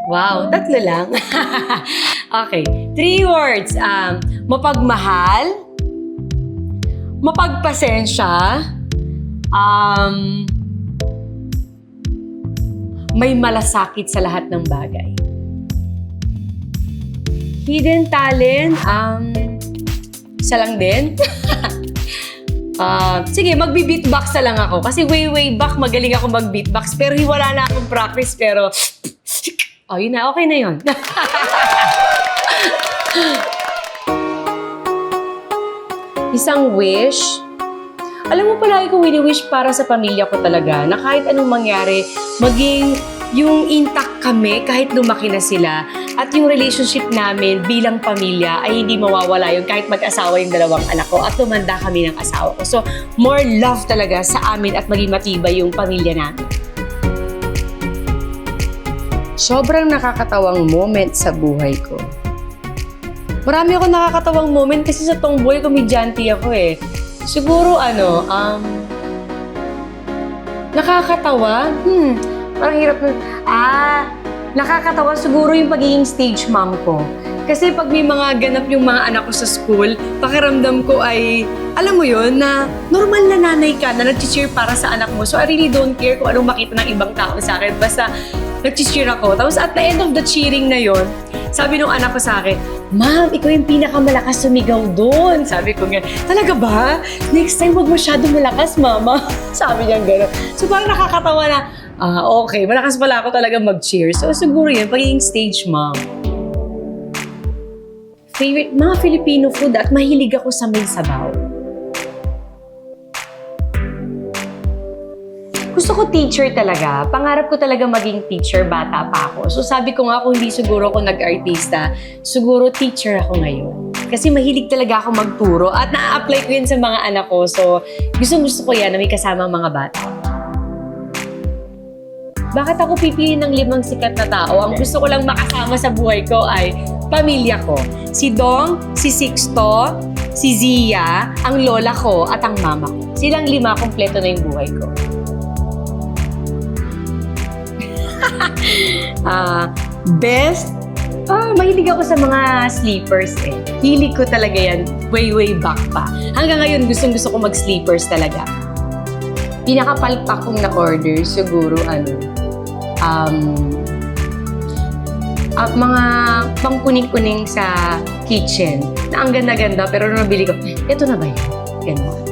Wow, tatlo lang. Okay, 3 words. Mapagmahal, mapagpasensya, may malasakit sa lahat ng bagay. Hidden talent, isa lang din. Sige, magbi-beatbox na lang ako. Kasi way back, magaling ako mag-beatbox. Pero wala na akong practice. Pero, yun na, okay na yun. Isang wish. Alam mo, palagi kong wini-wish para sa pamilya ko talaga na kahit anong mangyari, maging yung intact kami kahit lumaki na sila at yung relationship namin bilang pamilya ay hindi mawawala yun kahit mag-asawa yung dalawang anak ko at tumanda kami ng asawa ko. So, more love talaga sa amin at maging matibay yung pamilya namin. Sobrang nakakatawang moment sa buhay ko. Marami akong nakakatawang moment kasi sa tomboy, komedyante ako eh. Siguro nakakatawa? Parang hirap na. Nakakatawa siguro yung pagiging stage mom ko. Kasi pag may mga ganap yung mga anak ko sa school, pakiramdam ko ay, alam mo yun, na normal na nanay ka na nag-cheer para sa anak mo. So I really don't care kung anong makita ng ibang tao sa akin. Basta nag-cheer ako. Tapos at the end of the cheering na yon, sabi nung anak ko sa akin, "Ma'am, ikaw yung pinakamalakas sumigaw doon." Sabi ko nga, "Talaga ba? Next time, huwag masyadong malakas, mama." Sabi niya gano'n. So parang nakakatawa na, okay, malakas pala ako talaga mag-cheer. So siguro yun, pagiging stage mom. Favorite mga Filipino food at mahilig ako sa may sabaw. Gusto ko teacher talaga. Pangarap ko talaga maging teacher, bata pa ako. So sabi ko nga, kung hindi siguro ako nag-artista, siguro teacher ako ngayon. Kasi mahilig talaga ako magturo at na-apply ko yun sa mga anak ko. So gusto ko yan na may kasama mga bata. Bakit ako pipili ng 5 sikat na tao? Ang gusto ko lang makasama sa buhay ko ay pamilya ko. Si Dong, si Sixto, si Zia, ang lola ko at ang mama ko. Silang 5, kompleto na yung buhay ko. Best? Mahilig ako sa mga sleepers eh. Hilig ko talaga yan way back pa. Hanggang ngayon, gustong-gusto ko mag-sleepers talaga. Pinakapalpak kong na-order, siguro mga pangkuning-kuning sa kitchen na ang ganda-ganda pero nung nabili ko, eto na ba yun? Ganun.